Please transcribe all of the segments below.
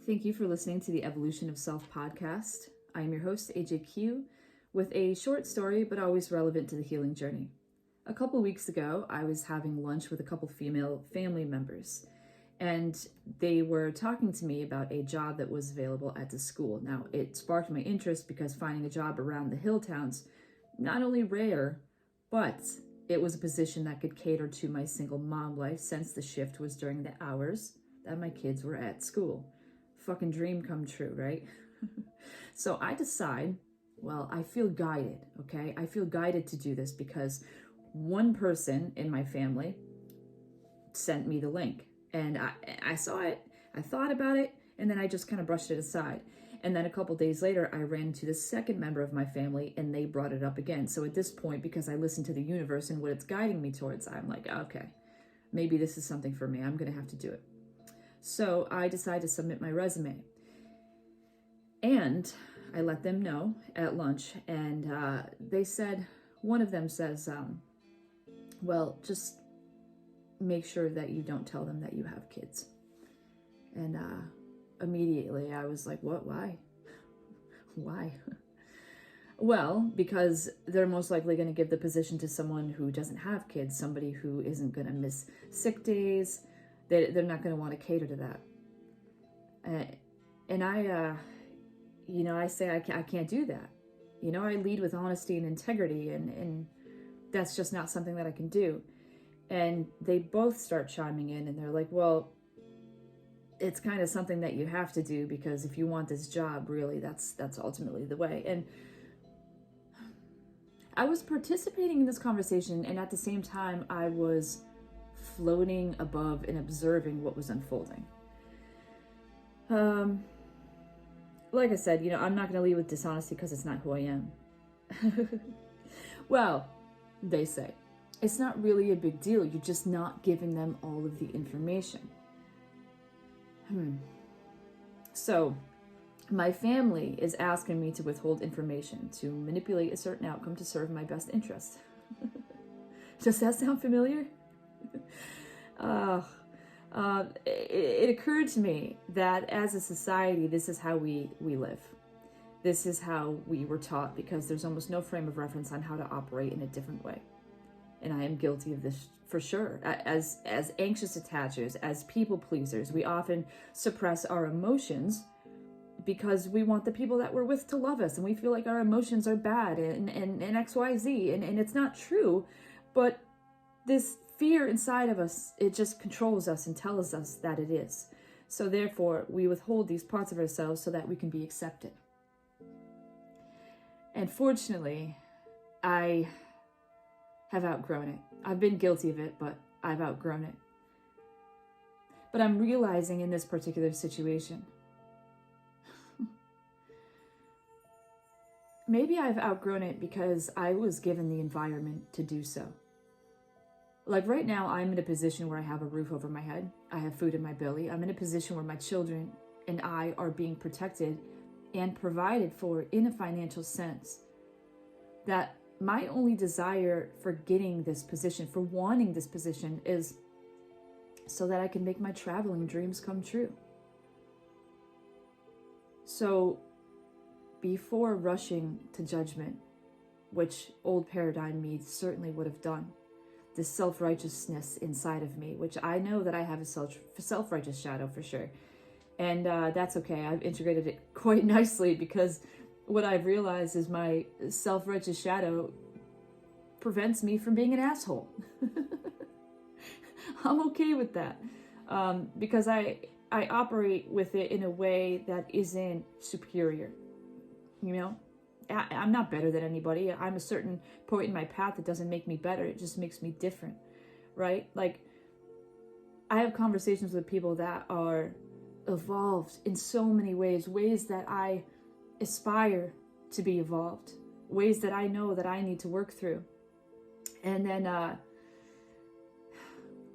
Thank you for listening to the Evolution of Self podcast. I am your host, AJQ, with a short story but always relevant to the healing journey. A couple weeks ago, I was having lunch with a couple female family members, and they were talking to me about a job that was available at the school. Now, it sparked my interest because finding a job around the hill towns, not only rare, but it was a position that could cater to my single mom life since the shift was during the hours that my kids were at school. Fucking dream come true, right? So I decide, I feel guided, okay? I feel guided to do this because one person in my family sent me the link. And I saw it, I thought about it, and then I just kind of brushed it aside. And then a couple days later, I ran into the second member of my family and they brought it up again. So at this point, because I listened to the universe and what it's guiding me towards, I'm like, okay, maybe this is something for me. I'm going to have to do it. So I decided to submit my resume. And I let them know at lunch. And they said, one of them says, just make sure that you don't tell them that you have kids. And immediately I was like, what? Why? Why? Well, because they're most likely going to give the position to someone who doesn't have kids, somebody who isn't going to miss sick days. They're not going to want to cater to that. And I say I can't do that. I lead with honesty and integrity, and that's just not something that I can do. And they both start chiming in, and they're like, well, it's kind of something that you have to do because if you want this job, really, that's ultimately the way. And I was participating in this conversation, and at the same time, I was floating above and observing what was unfolding. Like I said, I'm not going to lead with dishonesty because it's not who I am. Well, they say, it's not really a big deal. You're just not giving them all of the information. So, my family is asking me to withhold information to manipulate a certain outcome to serve my best interest. Does that sound familiar? It occurred to me that as a society, this is how we live. This is how we were taught because there's almost no frame of reference on how to operate in a different way. And I am guilty of this for sure. As anxious attachers, as people pleasers, we often suppress our emotions because we want the people that we're with to love us, and we feel like our emotions are bad and XYZ, and it's not true, but this fear inside of us, it just controls us and tells us that it is. So therefore, we withhold these parts of ourselves so that we can be accepted. And fortunately, I have outgrown it. I've been guilty of it, but I've outgrown it. But I'm realizing in this particular situation, maybe I've outgrown it because I was given the environment to do so. Like right now, I'm in a position where I have a roof over my head. I have food in my belly. I'm in a position where my children and I are being protected and provided for in a financial sense. That my only desire for getting this position, for wanting this position, is so that I can make my traveling dreams come true. So before rushing to judgment, which old paradigm me certainly would have done, this self-righteousness inside of me, which I know that I have a self-righteous shadow for sure. And that's okay. I've integrated it quite nicely because what I've realized is my self-righteous shadow prevents me from being an asshole. I'm okay with that because I operate with it in a way that isn't superior. I'm not better than anybody. I'm a certain point in my path that doesn't make me better. It just makes me different, right? Like, I have conversations with people that are evolved in so many ways that I aspire to be evolved, ways that I know that I need to work through. And then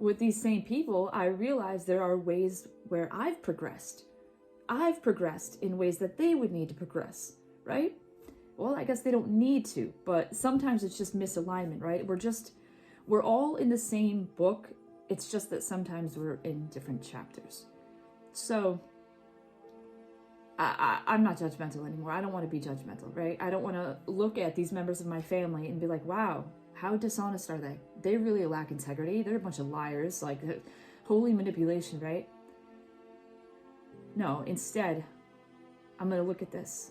with these same people, I realize there are ways where I've progressed. I've progressed in ways that they would need to progress, right? Well, I guess they don't need to, but sometimes it's just misalignment, right? We're all in the same book. It's just that sometimes we're in different chapters. So I'm not judgmental anymore. I don't want to be judgmental, right? I don't want to look at these members of my family and be like, wow, how dishonest are they? They really lack integrity. They're a bunch of liars, like holy manipulation, right? No, instead, I'm going to look at this.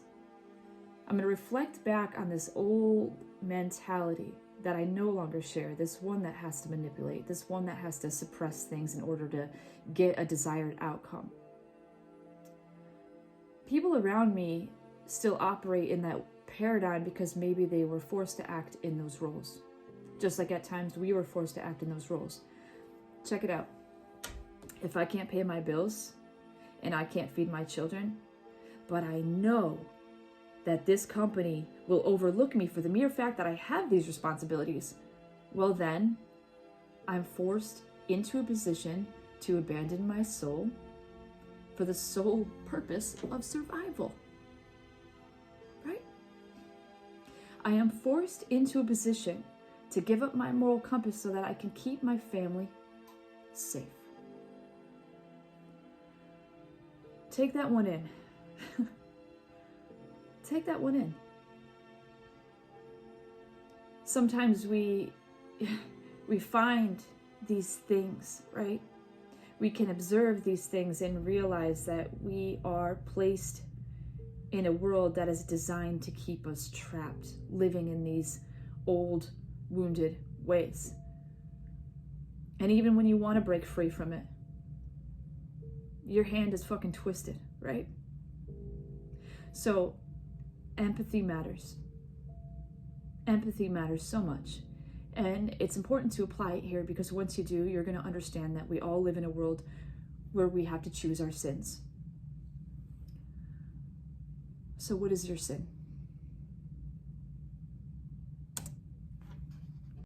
I'm going to reflect back on this old mentality that I no longer share, this one that has to manipulate, this one that has to suppress things in order to get a desired outcome. People around me still operate in that paradigm because maybe they were forced to act in those roles. Just like at times we were forced to act in those roles. Check it out. If I can't pay my bills and I can't feed my children, but I know that this company will overlook me for the mere fact that I have these responsibilities, well then, I'm forced into a position to abandon my soul for the sole purpose of survival. Right? I am forced into a position to give up my moral compass so that I can keep my family safe. Take that one in. Take that one in. Sometimes we find these things, right? We can observe these things and realize that we are placed in a world that is designed to keep us trapped, living in these old, wounded ways. And even when you want to break free from it, your hand is fucking twisted, right? So, empathy matters. Empathy matters so much. And it's important to apply it here because once you do, you're going to understand that we all live in a world where we have to choose our sins. So what is your sin?